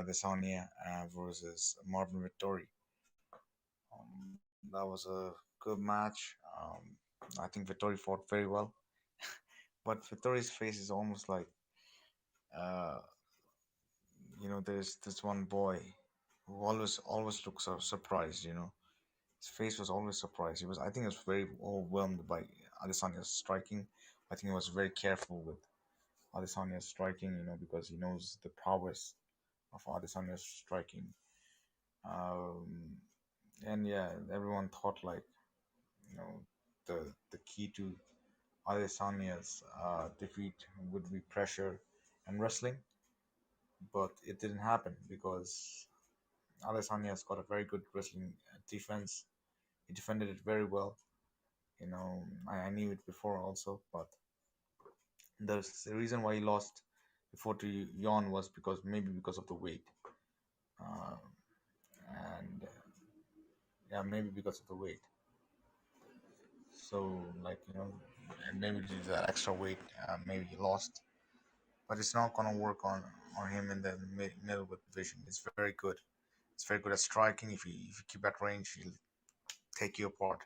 Adesanya versus Marvin Vittori. That was a good match. I think Vittori fought very well, but Vittori's face is almost like, uh, there's this one boy who always looks surprised. His face was always surprised. I think, he was very overwhelmed by Adesanya's striking. I think he was very careful with Adesanya's striking, because he knows the prowess of Adesanya's striking. Um, and yeah, everyone thought like, you know, the key to Adesanya's defeat would be pressure and wrestling, but it didn't happen because Adesanya's got a very good wrestling defense. He defended it very well. I knew it before also, but the reason why he lost before to Yon was because of the weight, uh, and yeah, maybe because of the weight. So like and maybe due to that extra weight, maybe he lost. But it's not gonna work on him in the middleweight division. It's very good. It's very good at striking. If you keep at range, he'll take you apart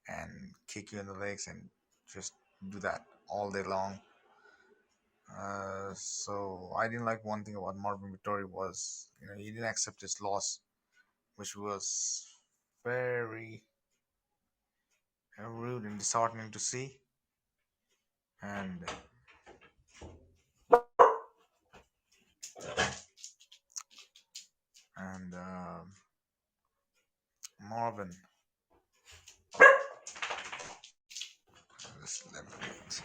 and kick you in the legs and just do that all day long. So I didn't like one thing about Marvin Vittori was he didn't accept his loss, which was very rude and disheartening to see. And Marvin, just let me see.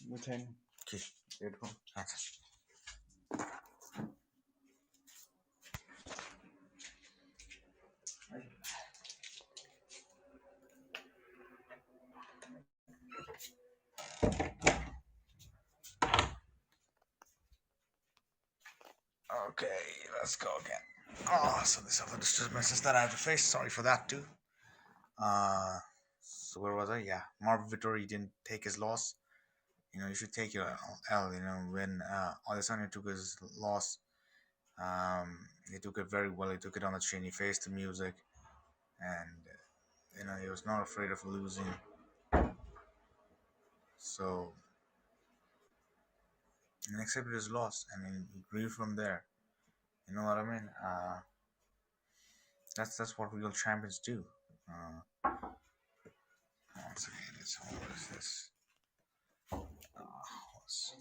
Mutain. Okay. Beautiful. Okay, let's go again. So these are the disturbances that I have to face. Sorry for that too. Uh, so where was I? Yeah, Marvin Vittori didn't take his loss. You should take your L. When Adesanya took his loss, he took it very well. He took it on the chin. He faced the music, and he was not afraid of losing. So he accepted his loss, and he grew from there. You know what I mean? That's what real champions do. Once again, what is this? Horse.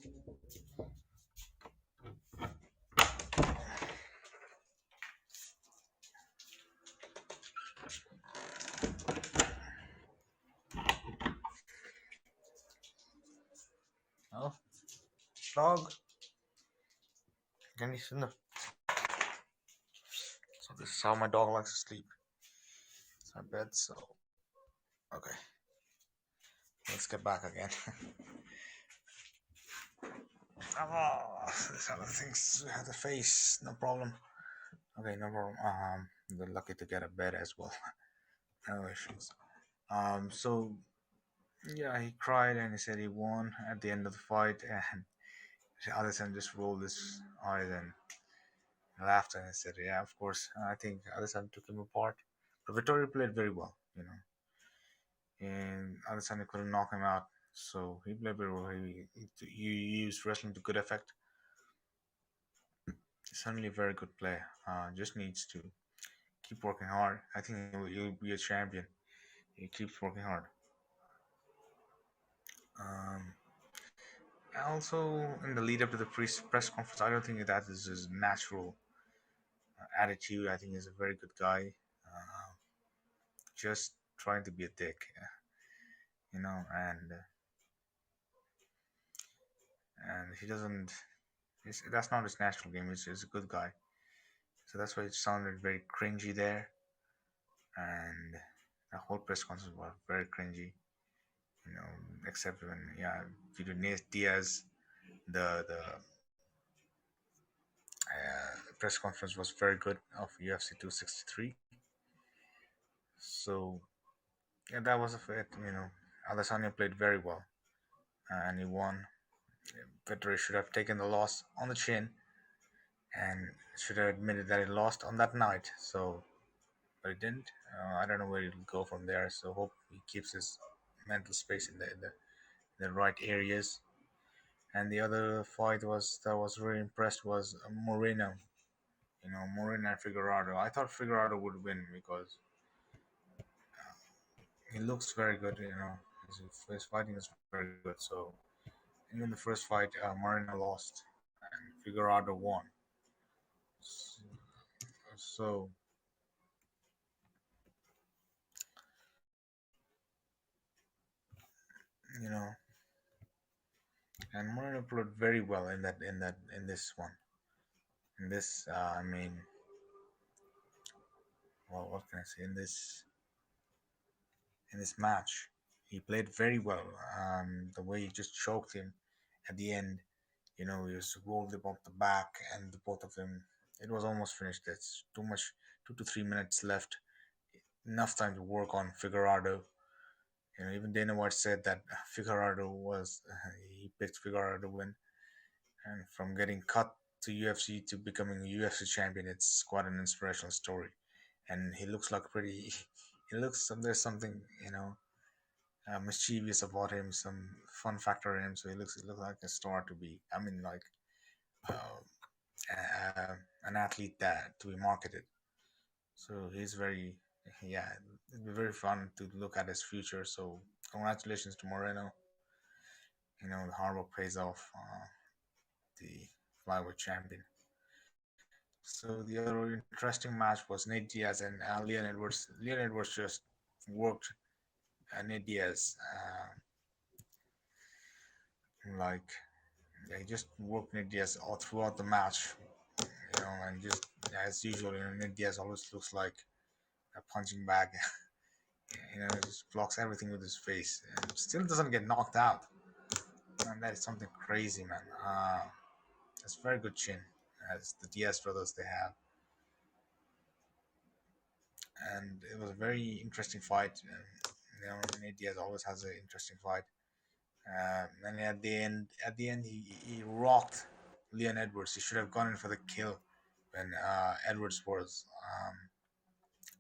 Oh, dog. Can you sit in the? So this is how my dog likes to sleep. It's my bed. So okay, let's get back again. These are the things we have to face. No problem. Okay, no problem. We're lucky to get a bed as well. No issues. So yeah, he cried and he said he won at the end of the fight, and Allison just rolled his eyes and laughed and said, "Yeah, of course." I think Allison took him apart, but Vittorio played very well, and Allison couldn't knock him out, so he played very well. He used wrestling to good effect. Certainly a very good player. Just needs to keep working hard. I think he'll be a champion. He keeps working hard. Um, Also, in the lead up to the press conference, I don't think that is his natural attitude. I think he's a very good guy. Just trying to be a dick, and he doesn't. That's not his natural game. He's a good guy, so that's why it sounded very cringy there, and the whole press conference was very cringy. Except when due to Nate Diaz, the press conference was very good of UFC 263. So yeah, that was a fit. Adesanya played very well, and he won. Vettori should have taken the loss on the chin and should have admitted that he lost on that night. So, but he didn't. I don't know where he'll go from there. So hope he keeps his mental space in the right areas. And the other fight was really impressed was Moreno. Moreno and Figueroa. I thought Figueroa would win because he looks very good. His fighting is very good. So even the first fight, Moreno lost and Figueroa won. So you know, and Moreno played very well in this one. In this, I mean, well, what can I say? In this match, he played very well. The way he just choked him at the end, he was rolled him off the back, and the both of them, it was almost finished. That's too much, 2 to 3 minutes left. Enough time to work on Figueroa. Even Dana White said that Figueroa he picked Figueroa to win, and from getting cut to UFC to becoming a UFC champion, it's quite an inspirational story. And he looks like pretty. He looks there's something mischievous about him, some fun factor in him. So he looks like a star to be. I mean, like uh, an athlete that to be marketed. So he's very, yeah, it'd be very fun to look at his future. So congratulations to Moreno. The hard work pays off. The flyweight champion. So the other interesting match was Nate Diaz and Leon Edwards. Leon Edwards just worked Nate Diaz like yeah, he just worked Nate Diaz all throughout the match. And just as usual, Nate Diaz always looks like a punching bag. He just blocks everything with his face and still doesn't get knocked out. And that is something crazy, man. That's very good chin, as the Diaz brothers they have, and it was a very interesting fight. Nate Diaz always has an interesting fight. And at the end, he rocked Leon Edwards. He should have gone in for the kill when Edwards was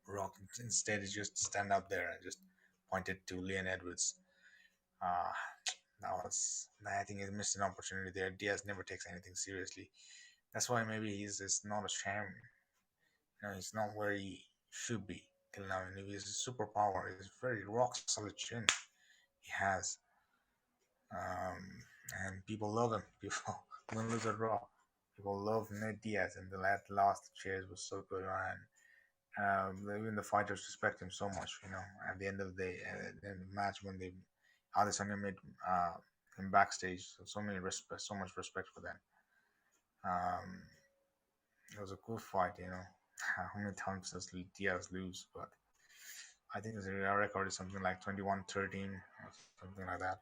rocked. Instead, he just stand up there and just pointed to Leon Edwards. Uh, I think he missed an opportunity there. Diaz never takes anything seriously. That's why maybe he's just not a champion. He's not where he should be till now. And he's a superpower. He's very rock solid chin he has. Um, and people love him. People win, lose, or draw. People love Nate Diaz, and the last chairs was so good, and even the fighters respect him so much. At the end of the day, in the match when they Adesanya made him backstage, so much respect for them. Um, it was a good fight. How many times does Diaz lose? But I think his record is something like 21-13 or something like that.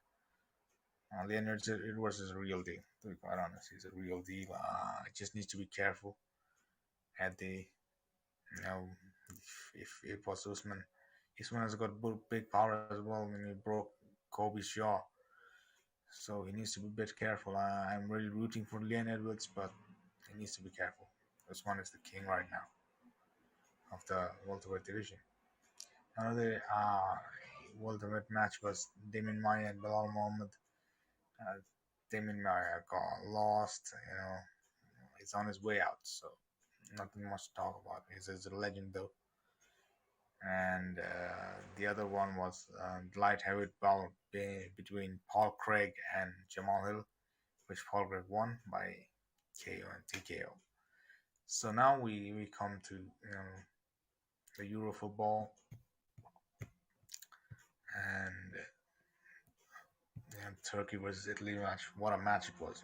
Leonard Edwards is a real deal. To be quite honest, he's a real deal. Just needs to be careful at the you know if it was Usman. Usman has got big power as well when he broke Kobe's jaw, so he needs to be a bit careful. I'm really rooting for Leon Edwards, but he needs to be careful. Usman is the king right now of the welterweight division. Another welterweight match was Damien Maya and Bilal Muhammad. Uh, Damien Maya got lost. He's on his way out, so nothing much to talk about. He's a legend though. And the other one was light heavyweight bout between Paul Craig and Jamal Hill, which Paul Craig won by KO and TKO. So now we come to the Euro football, and Turkey versus Italy match. What a match it was!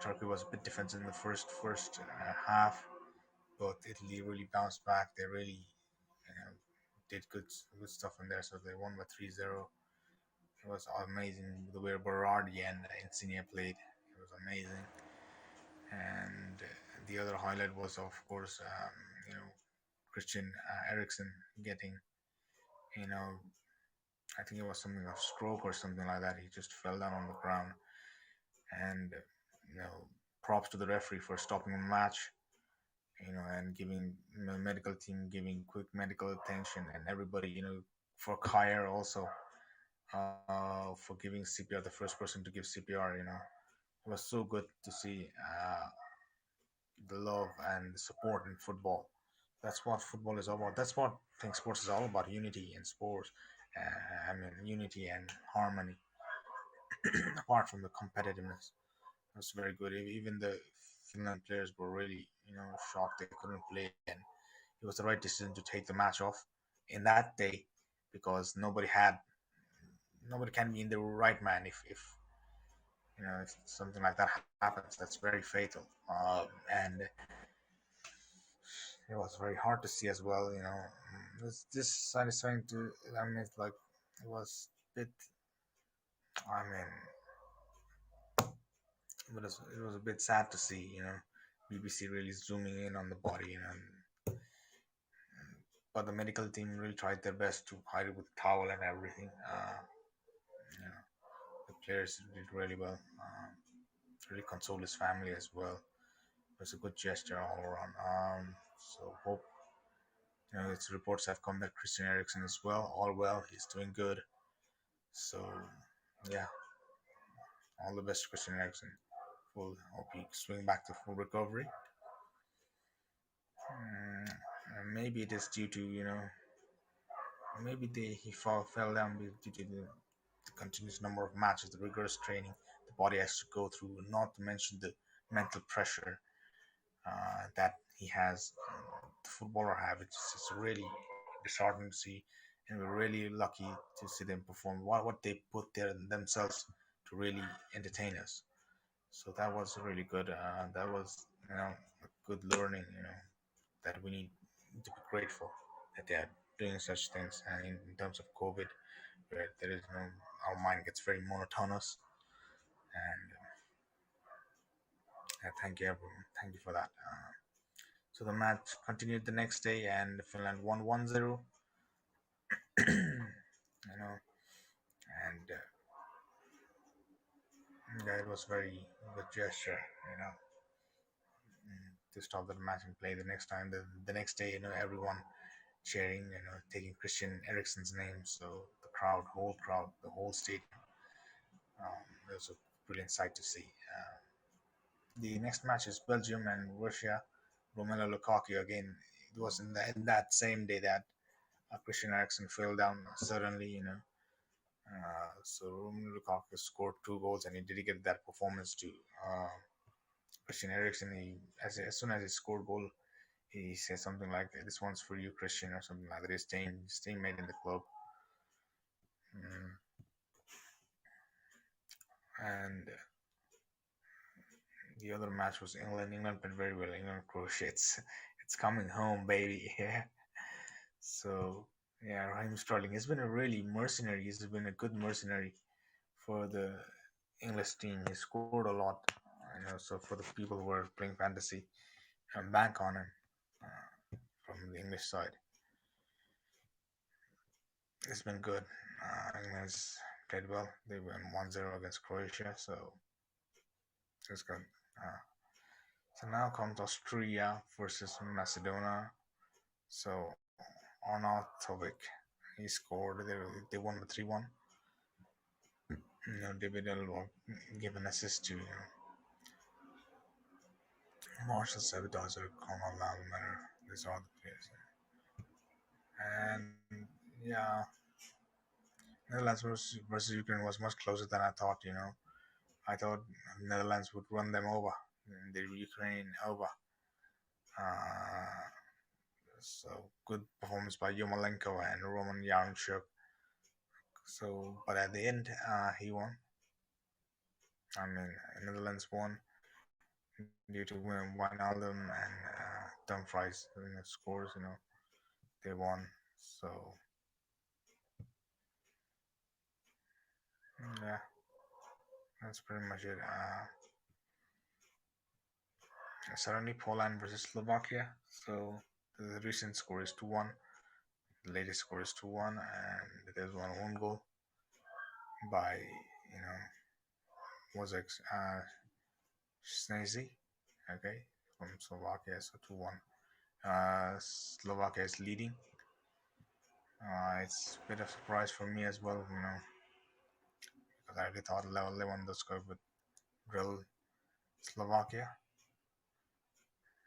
Turkey was a bit defensive in the first half, but Italy really bounced back. They really did good stuff in there, so they won by 3-0. It was amazing the way Berardi and Insigne played. It was amazing. And the other highlight was, of course, Christian Eriksen getting You know, I think it was something of stroke or something like that. He just fell down on the ground, and you know, props to the referee for stopping the match. And giving medical team giving quick medical attention, and everybody, for Kyer also, for giving CPR, the first person to give CPR. It was so good to see the love and the support in football. That's what football is all about. That's what I think sports is all about: unity in sports. Unity and harmony, apart from the competitiveness. It was very good. Even the Finland players were really, shocked they couldn't play, and it was the right decision to take the match off in that day, because nobody can be in the right man if something like that happens. That's very fatal, and it was very hard to see as well. It's just satisfying to. I mean, it's like it was a bit. I mean, it was a bit sad to see. BBC really zooming in on the body. But the medical team really tried their best to hide it with towel and everything. You know, the players did really well. Really consoled his family as well. It was a good gesture all around. So hope its reports have come that Christian Eriksen is well, all well. He's doing good. So yeah, all the best to Christian Eriksen. Full hope he swing back to full recovery. Maybe it is due to maybe he fell down due to the continuous number of matches, the rigorous training the body has to go through, not to mention the mental pressure that he has, the footballer have. It's really disheartening to see, and we're really lucky to see them perform what they put there themselves to really entertain us. So that was really good. That was a good learning. That we need to be grateful that they are doing such things. And in terms of COVID, where there is our mind gets very monotonous. And thank you everyone. Thank you for that. So the match continued the next day, and Finland won 1-0. And yeah, it was very good gesture. You know, to stop the match and play the next time. The next day, everyone cheering, taking Christian Eriksen's name. So the crowd, whole crowd, the whole stadium. It was a brilliant sight to see. The next match is Belgium and Russia. Romelu Lukaku again. It was in that same day that Christian Eriksen fell down suddenly. So Romelu Lukaku scored 2 goals, and he dedicated that performance to Christian Eriksen. As soon as he scored goal, he said something like, "This one's for you, Christian," or something like that. His teammate in the club. Mm. And the other match was England. England played very well. England Croatia. It's coming home, baby. Yeah. So yeah, Raheem Sterling has been a really mercenary. He's been a good mercenary for the English team. He scored a lot. So for the people who are playing fantasy, bank on him from the English side. It's been good. England's played well. They won 1-0 against Croatia, so it's good. Uh, so now comes Austria versus Macedonia. So Arnautovic, he scored. They won the 3-1. David Alba gave an assist to Marshall Sabotage, Conor Lalmer. These are the players. And yeah, Netherlands versus Ukraine was much closer than I thought. I thought Netherlands would run them over, the Ukraine over. Uh, so good performance by Yomolenko and Roman Yaremchuk. So, but at the end, he won. I mean, Netherlands won due to Wijnaldum and Dumfries scores. They won. So yeah, that's pretty much it. Suddenly Poland versus Slovakia. So the recent score is 2-1. The latest score is 2-1, and there's one own goal by Wozek Snezy, okay, from Slovakia. So 2-1. Slovakia is leading. It's a bit of surprise for me as well, because I really thought Lewandowski would drill Slovakia,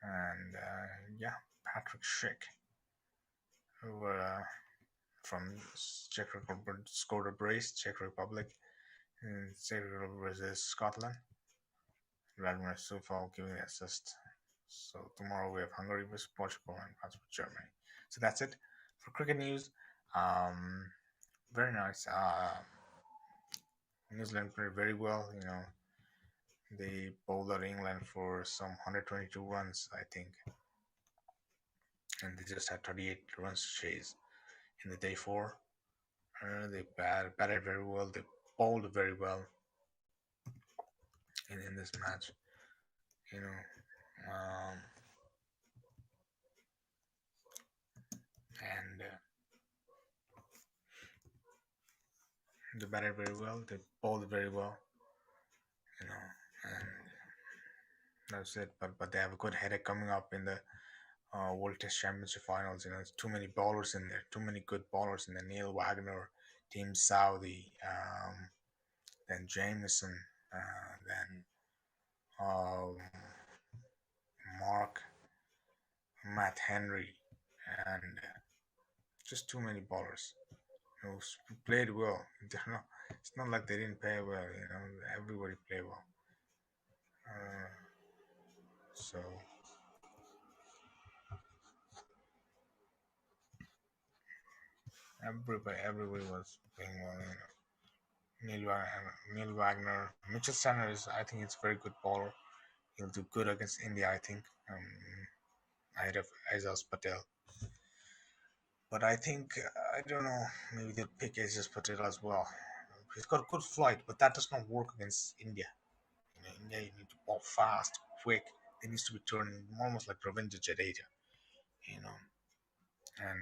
and yeah, Patrick Schick, who from Czech Republic scored a brace. Czech Republic, and Czech Republic versus Scotland. Vladimir Sufal giving the assist. So tomorrow we have Hungary versus Portugal and France versus Germany. So that's it for cricket news. Um, very nice. New Zealand played very well. They bowled out England for some 122 runs, I think, and they just had 38 runs to chase in the day four. They batted very well. They bowled very well in this match. You know, and they batted very well. They bowled very well. And that's it. But they have a good headache coming up in the World Test Championship finals. It's too many bowlers in there. Too many good bowlers in there. Neil Wagner, Team Saudi, then Jameson, then um, Mark, Matt Henry, and just too many bowlers. Played well. It's not like they didn't play well. Everybody played well. Uh, so everybody was playing well. Neil Wagner, Mitchell Sanders. I think it's a very good bowler. He'll do good against India. I think. Ahead of Aizaz Patel. But I think I don't know. Maybe they'll pick Aizaz Patel as well. He's got good flight, but that does not work against India. India, you need to ball fast, quick. They needs to be turning almost like Ravindra Jadeja. You know, and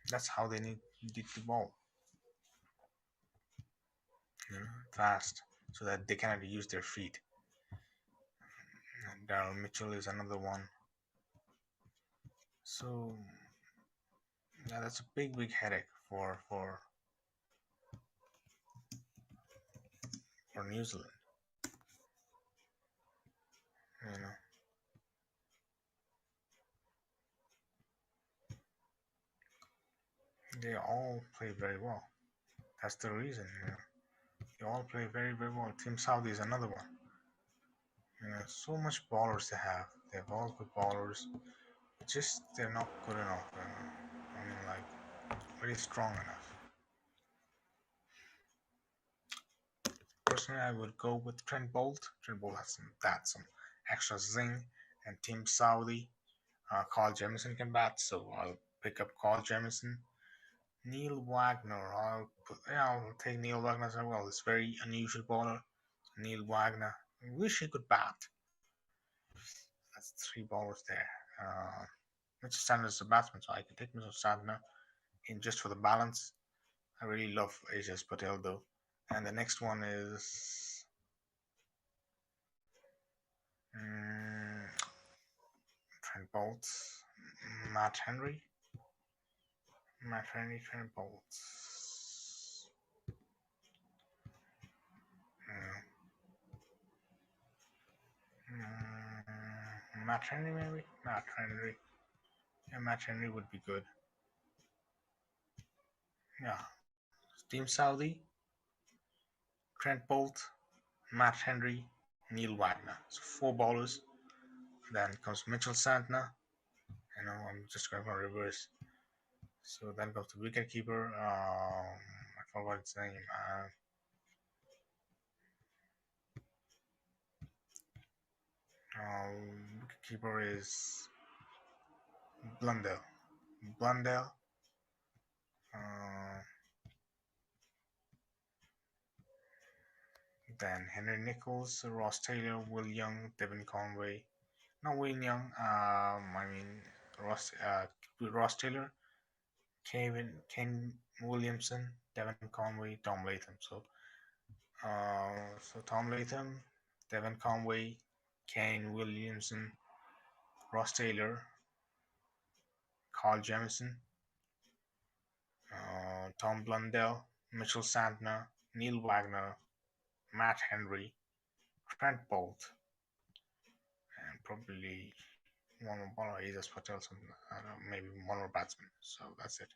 that's how they need the ball. Fast, so that they cannot use their feet. And Daryl Mitchell is another one. So yeah, that's a big headache for New Zealand. You know, they all play very well. That's the reason. They all play very well. Team Saudi is another one. So much ballers they have. They have all good ballers. Just they're not good enough. I mean, like really strong enough. Personally, I would go with Trent Bolt. Trent Bolt has some extra zing, and Team Saudi. Carl Jamison can bat, so I'll pick up Carl Jamison. Neil Wagner. I'll take Neil Wagner as well. It's very unusual bowler. Neil Wagner. I wish he could bat. That's three bowlers there. Mitchell Sanders is a batsman, so I can take Mitchell Sanders in just for the balance. I really love Ajas Patel though. And the next one is Trent Bolt, Matt Henry. Matt Henry, Trent Bolt. Matt Henry maybe? Matt Henry. Yeah, Matt Henry would be good. Yeah. Team Saudi, Trent Bolt, Matt Henry, Neil Wagner. So four bowlers. Then comes Mitchell Santner. I'm just going for reverse. So then comes the wicketkeeper. I forgot its name. Wicketkeeper is Blundell. Blundell. Uh, then Henry Nichols, Ross Taylor, Will Young, Devin Conway. Not Will Young. I mean Ross Taylor, Kane Williamson, Devin Conway, Tom Latham. So Tom Latham, Devin Conway, Kane Williamson, Ross Taylor, Carl Jemison, Tom Blundell, Mitchell Santner, Neil Wagner, Matt Henry, Trent Bolt, and probably one or Aegis Patel, some, I don't know, maybe one more batsman. So that's it.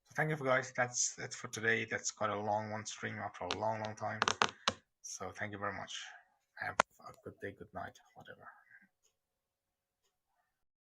So thank you for guys. That's for today. That's quite a long one stream after a long time. So thank you very much. Have a good day, good night, whatever.